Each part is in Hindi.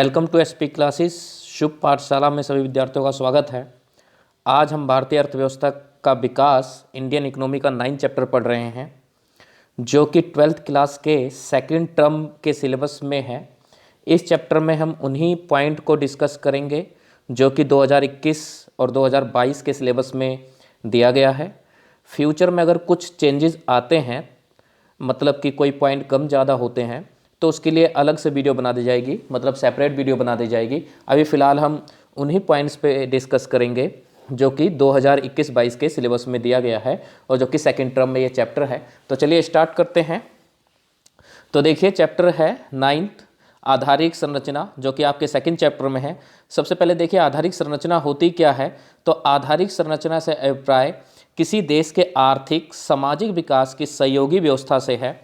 Welcome to SP classes. Shubh Pathshala में सभी विद्यार्थियों का स्वागत है। आज हम भारतीय अर्थव्यवस्था का विकास इंडियन इकोनॉमी का 9 चैप्टर पढ़ रहे हैं, जो कि 12th क्लास के सेकंड टर्म के सिलेबस में है। इस चैप्टर में हम उन्हीं पॉइंट को डिस्कस करेंगे जो कि 2021 और 2022 के सिलेबस में दिया गया है। फ्यूचर में अगर कुछ चेंजेस आते हैं, मतलब कि कोई पॉइंट कम ज़्यादा होते हैं, तो उसके लिए अलग से वीडियो बना दी जाएगी, मतलब सेपरेट वीडियो बना दी जाएगी। अभी फ़िलहाल हम उन्हीं पॉइंट्स पे डिस्कस करेंगे जो कि 2021-22 के सिलेबस में दिया गया है और जो कि सेकंड टर्म में ये चैप्टर है। तो चलिए स्टार्ट करते हैं। तो देखिए, चैप्टर है 9th आधारिक संरचना, जो कि आपके सेकंड चैप्टर में है। सबसे पहले देखिए, आधारिक संरचना होती क्या है। तो आधारिक संरचना से अभिप्राय किसी देश के आर्थिक सामाजिक विकास की सहयोगी व्यवस्था से है।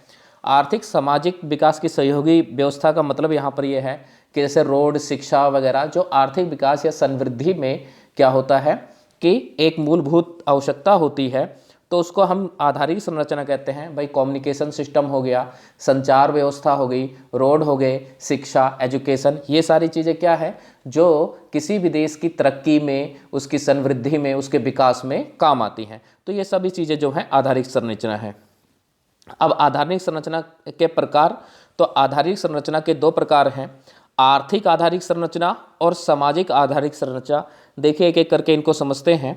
आर्थिक सामाजिक विकास की सहयोगी व्यवस्था का मतलब यहाँ पर यह है कि जैसे रोड, शिक्षा वगैरह, जो आर्थिक विकास या समृद्धि में क्या होता है कि एक मूलभूत आवश्यकता होती है, तो उसको हम आधारिक संरचना कहते हैं। भाई, कम्युनिकेशन सिस्टम हो गया, संचार व्यवस्था हो गई, रोड हो गए, शिक्षा, एजुकेशन, ये सारी चीज़ें क्या है जो किसी भी देश की तरक्की में, उसकी समृद्धि में, उसके विकास में काम आती हैं। तो ये सभी चीज़ें जो हैं आधारिक संरचना है। अब आधारिक संरचना के प्रकार, तो आधारिक संरचना के 2 प्रकार हैं, आर्थिक आधारिक संरचना और सामाजिक आधारिक संरचना। देखिए, एक एक करके इनको समझते हैं।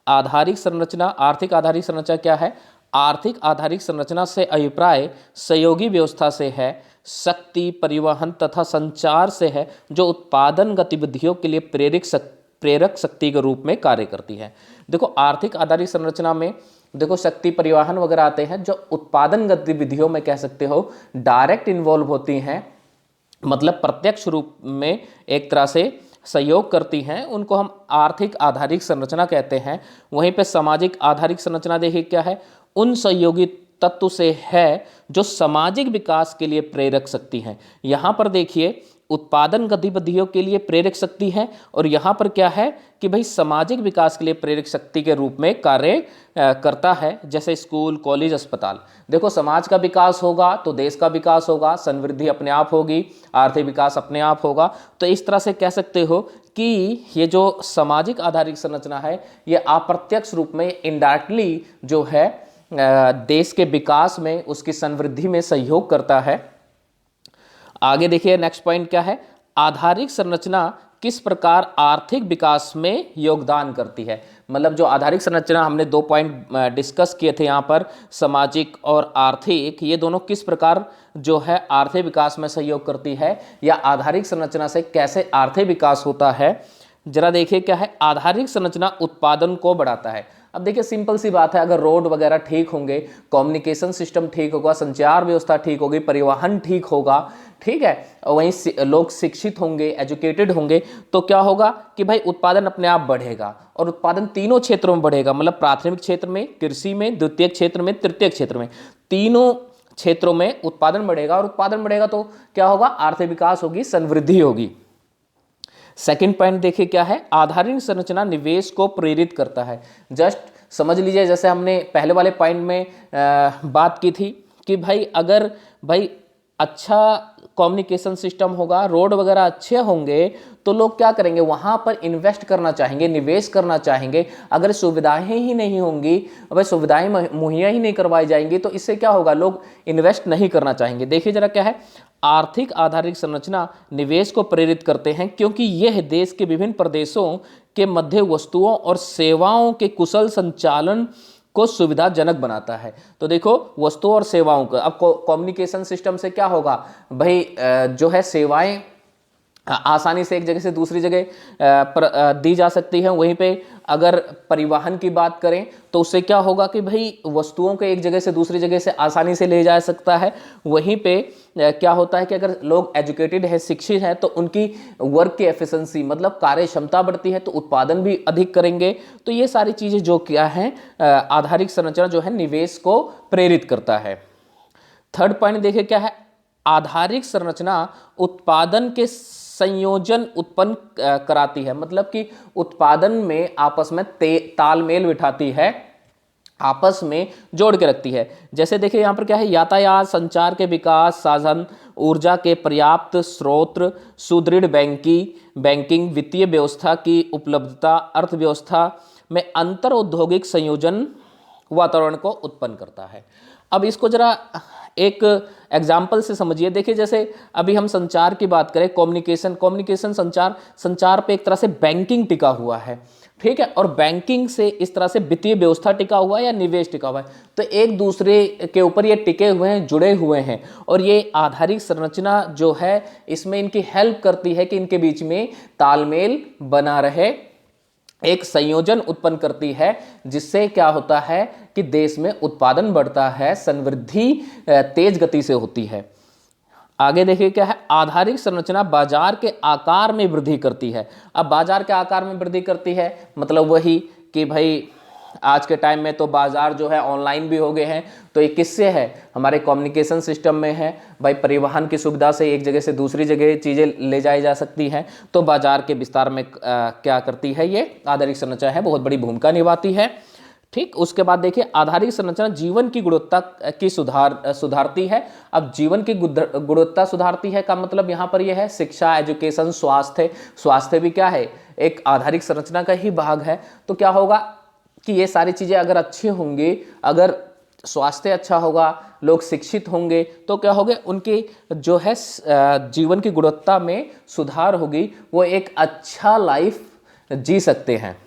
आधारिक संरचना, आर्थिक आधारिक संरचना क्या है। आर्थिक आधारिक संरचना से अभिप्राय सहयोगी व्यवस्था से है, शक्ति, परिवहन तथा संचार से है, जो उत्पादन गतिविधियों के लिए प्रेरक शक्ति के रूप में कार्य करती है। देखो, आर्थिक आधारिक संरचना में देखो शक्ति, परिवहन वगैरह आते हैं, जो उत्पादन गतिविधियों में कह सकते हो डायरेक्ट इन्वॉल्व होती हैं, मतलब प्रत्यक्ष रूप में एक तरह से सहयोग करती हैं, उनको हम आर्थिक आधारिक संरचना कहते हैं। वहीं पे सामाजिक आधारिक संरचना देखिए क्या है, उन सहयोगी तत्व से है जो सामाजिक विकास के लिए प्रेरक शक्ति हैं। यहाँ पर देखिए, उत्पादन गतिविधियों के लिए प्रेरक शक्ति है, और यहाँ पर क्या है कि भाई सामाजिक विकास के लिए प्रेरक शक्ति के रूप में कार्य करता है, जैसे स्कूल, कॉलेज, अस्पताल। देखो, समाज का विकास होगा तो देश का विकास होगा, समृद्धि अपने आप होगी, आर्थिक विकास अपने आप होगा। तो इस तरह से कह सकते हो कि ये जो सामाजिक आधारिक संरचना है, ये अप्रत्यक्ष रूप में इनडायरेक्टली जो है देश के विकास में, उसकी समृद्धि में सहयोग करता है। आगे देखिए, नेक्स्ट पॉइंट क्या है, आधारिक संरचना किस प्रकार आर्थिक विकास में योगदान करती है। मतलब जो आधारिक संरचना, हमने 2 पॉइंट डिस्कस किए थे यहाँ पर, सामाजिक और आर्थिक, ये दोनों किस प्रकार जो है आर्थिक विकास में सहयोग करती है, या आधारिक संरचना से कैसे आर्थिक विकास होता है। जरा देखिए क्या है, आधारिक संरचना उत्पादन को बढ़ाता है। अब देखिए, सिंपल सी बात है, अगर रोड वगैरह ठीक होंगे, कम्युनिकेशन सिस्टम ठीक होगा, संचार व्यवस्था ठीक होगी, परिवहन ठीक होगा, ठीक है, और वहीं लोग शिक्षित होंगे, एजुकेटेड होंगे, तो क्या होगा कि भाई उत्पादन अपने आप बढ़ेगा, और उत्पादन तीनों क्षेत्रों में बढ़ेगा, मतलब प्राथमिक क्षेत्र में, कृषि में, द्वितीय क्षेत्र में, तृतीय क्षेत्र में, तीनों क्षेत्रों में उत्पादन बढ़ेगा। और उत्पादन बढ़ेगा तो क्या होगा, आर्थिक विकास होगी, समृद्धि होगी। सेकंड पॉइंट देखिए क्या है, आधारिक संरचना निवेश को प्रेरित करता है। जस्ट समझ लीजिए, जैसे हमने पहले वाले पॉइंट में बात की थी कि भाई अगर भाई अच्छा कम्युनिकेशन सिस्टम होगा, रोड वगैरह अच्छे होंगे, तो लोग क्या करेंगे, वहाँ पर इन्वेस्ट करना चाहेंगे, निवेश करना चाहेंगे। अगर सुविधाएं ही नहीं होंगी, अगर सुविधाएं मुहैया ही नहीं करवाई जाएंगी, तो इससे क्या होगा, लोग इन्वेस्ट नहीं करना चाहेंगे। देखिए जरा क्या है, आर्थिक आधारिक संरचना निवेश को प्रेरित करते हैं, क्योंकि यह देश के विभिन्न प्रदेशों के मध्य वस्तुओं और सेवाओं के कुशल संचालन को सुविधाजनक बनाता है। तो देखो, वस्तुओं और सेवाओं का, अब कम्युनिकेशन सिस्टम से क्या होगा भाई, जो है सेवाएं आसानी से एक जगह से दूसरी जगह दी जा सकती है। वहीं पे अगर परिवहन की बात करें तो उससे क्या होगा कि भाई वस्तुओं को एक जगह से दूसरी जगह से आसानी से ले जा सकता है। वहीं पे क्या होता है कि अगर लोग एजुकेटेड है, शिक्षित है, तो उनकी वर्क की एफिशिएंसी, मतलब कार्य क्षमता बढ़ती है, तो उत्पादन भी अधिक करेंगे। तो ये सारी चीज़ें जो क्या है, आधारिक संरचना जो है निवेश को प्रेरित करता है। थर्ड पॉइंट देखिए क्या है, आधारिक संरचना उत्पादन के संयोजन उत्पन्न कराती है, मतलब कि उत्पादन में आपस में तालमेल बिठाती है आपस में जोड़ के रखती है। जैसे देखिए यहाँ पर क्या है, यातायात, संचार के विकास, साधन, ऊर्जा के पर्याप्त स्रोत, सुदृढ़ बैंकिंग, वित्तीय व्यवस्था की उपलब्धता, अर्थव्यवस्था में अंतर औद्योगिक संयोजन वातावरण को उत्पन्न करता है। अब इसको जरा एक एग्जाम्पल से समझिए। देखिए जैसे अभी हम संचार की बात करें, कम्युनिकेशन संचार पे एक तरह से बैंकिंग टिका हुआ है, ठीक है, और बैंकिंग से इस तरह से वित्तीय व्यवस्था टिका हुआ है या निवेश टिका हुआ है। तो एक दूसरे के ऊपर ये टिके हुए हैं, जुड़े हुए हैं, और ये आधारिक संरचना जो है इसमें इनकी हेल्प करती है कि इनके बीच में तालमेल बना रहे, एक संयोजन उत्पन्न करती है, जिससे क्या होता है कि देश में उत्पादन बढ़ता है, समृद्धि तेज गति से होती है। आगे देखिए क्या है, आधारिक संरचना बाजार के आकार में वृद्धि करती है। अब बाजार के आकार में वृद्धि करती है मतलब वही कि भाई आज के टाइम में तो बाजार जो है ऑनलाइन भी हो गए हैं, तो ये किससे है, हमारे कम्युनिकेशन सिस्टम में है। भाई परिवहन की सुविधा से एक जगह से दूसरी जगह चीज़ें ले जाई जा सकती हैं, तो बाजार के विस्तार में क्या करती है, ये आधारिक संरचना है, बहुत बड़ी भूमिका निभाती है। ठीक, उसके बाद देखिए आधारिक संरचना जीवन की गुणवत्ता की सुधारती है। अब जीवन की गुणवत्ता सुधारती है का मतलब यहाँ पर यह है शिक्षा, एजुकेशन, स्वास्थ्य भी क्या है, एक आधारिक संरचना का ही भाग है। तो क्या होगा कि ये सारी चीज़ें अगर अच्छी होंगी, अगर स्वास्थ्य अच्छा होगा, लोग शिक्षित होंगे, तो क्या होगा, उनकी जो है जीवन की गुणवत्ता में सुधार होगी, वो एक अच्छा लाइफ जी सकते हैं।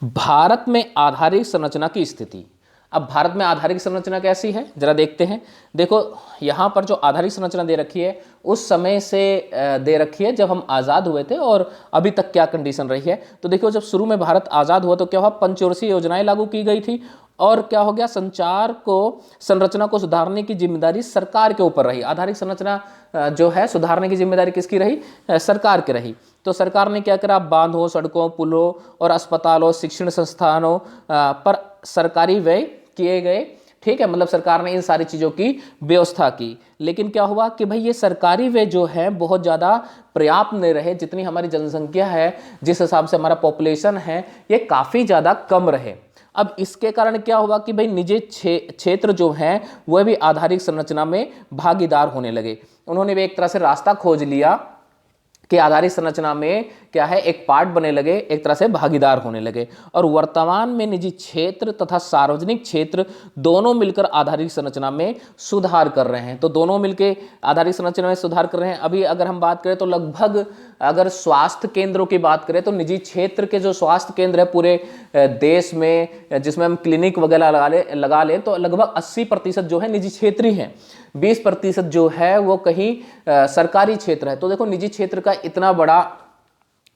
भारत में आधारिक संरचना की स्थिति। अब भारत में आधारिक संरचना कैसी है जरा देखते हैं। देखो यहाँ पर जो आधारिक संरचना दे रखी है उस समय से दे रखी है जब हम आज़ाद हुए थे और अभी तक क्या कंडीशन रही है। तो देखो जब शुरू में भारत आज़ाद हुआ तो क्या हुआ, पंचवर्षीय योजनाएं लागू की गई थी, और क्या हो गया, संरचना को सुधारने की जिम्मेदारी सरकार के ऊपर रही। आधारिक संरचना जो है सुधारने की जिम्मेदारी किसकी रही, सरकार की रही। तो सरकार ने क्या करा, बांधों, सड़कों, पुलों और अस्पतालों, शिक्षण संस्थानों पर सरकारी व्यय किए गए, ठीक है, मतलब सरकार ने इन सारी चीज़ों की व्यवस्था की। लेकिन क्या हुआ कि भाई ये सरकारी व्यय जो है बहुत ज़्यादा पर्याप्त नहीं रहे, जितनी हमारी जनसंख्या है, जिस हिसाब से हमारा पॉपुलेशन है, ये काफ़ी ज़्यादा कम रहे। अब इसके कारण क्या हुआ कि भाई निजी क्षेत्र जो हैं वह भी आधारिक संरचना में भागीदार होने लगे। उन्होंने भी एक तरह से रास्ता खोज लिया कि आधारिक संरचना में क्या है, एक पार्ट बने लगे, एक तरह से भागीदार होने लगे। और वर्तमान में निजी क्षेत्र तथा सार्वजनिक क्षेत्र दोनों मिलकर आधारिक संरचना में सुधार कर रहे हैं। तो दोनों मिलकर आधारिक संरचना में सुधार कर रहे हैं। अभी अगर हम बात करें तो लगभग, अगर स्वास्थ्य केंद्रों की बात करें तो निजी क्षेत्र के जो स्वास्थ्य केंद्र है पूरे देश में, जिसमें हम क्लिनिक वगैरह लगा लें तो लगभग 80% जो है निजी क्षेत्र ही हैं, 20% जो है वो कहीं सरकारी क्षेत्र है। तो देखो निजी क्षेत्र का इतना बड़ा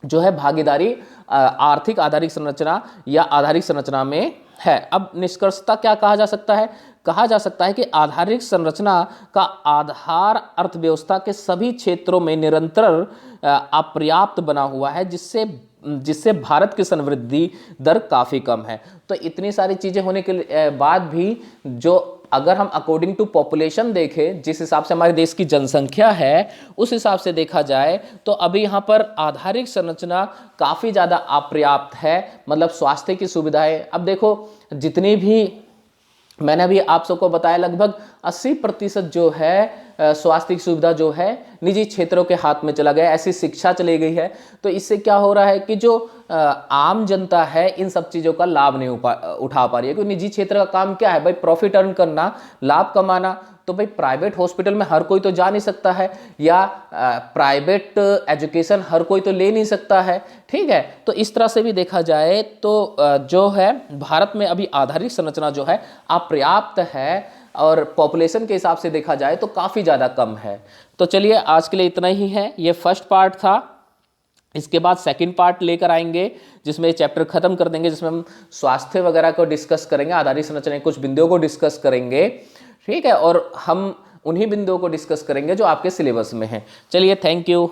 जो है भागीदारी आर्थिक आधारिक संरचना या आधारिक संरचना में है। अब निष्कर्षता क्या कहा जा सकता है, कहा जा सकता है कि आधारिक संरचना का आधार अर्थव्यवस्था के सभी क्षेत्रों में निरंतर अपर्याप्त बना हुआ है, जिससे भारत की समृद्धि दर काफ़ी कम है। तो इतनी सारी चीज़ें होने के बाद भी जो अगर हम अकॉर्डिंग टू पॉपुलेशन देखें, जिस हिसाब से हमारे देश की जनसंख्या है उस हिसाब से देखा जाए तो अभी यहाँ पर आधारिक संरचना काफ़ी ज़्यादा अपर्याप्त है, मतलब स्वास्थ्य की सुविधाएं। अब देखो जितनी भी मैंने अभी आप सबको बताया लगभग 80% जो है स्वास्थ्य की सुविधा जो है निजी क्षेत्रों के हाथ में चला गया, ऐसी शिक्षा चली गई है। तो इससे क्या हो रहा है कि जो आम जनता है इन सब चीज़ों का लाभ नहीं उठा पा रही है, क्योंकि निजी क्षेत्र का काम क्या है भाई, प्रॉफिट अर्न करना, लाभ कमाना। तो भाई प्राइवेट हॉस्पिटल में हर कोई तो जा नहीं सकता है, या प्राइवेट एजुकेशन हर कोई तो ले नहीं सकता है, ठीक है। तो इस तरह से भी देखा जाए तो जो है भारत में अभी आधारिक संरचना जो है अपर्याप्त है, और पॉपुलेशन के हिसाब से देखा जाए तो काफ़ी ज़्यादा कम है। तो चलिए आज के लिए इतना ही है, ये फर्स्ट पार्ट था। इसके बाद सेकंड पार्ट लेकर आएंगे जिसमें चैप्टर खत्म कर देंगे, जिसमें हम स्वास्थ्य वगैरह को डिस्कस करेंगे, आधारिक संरचना के कुछ बिंदुओं को डिस्कस करेंगे, ठीक है, और हम उन्हीं बिंदुओं को डिस्कस करेंगे जो आपके सिलेबस में है। चलिए, थैंक यू।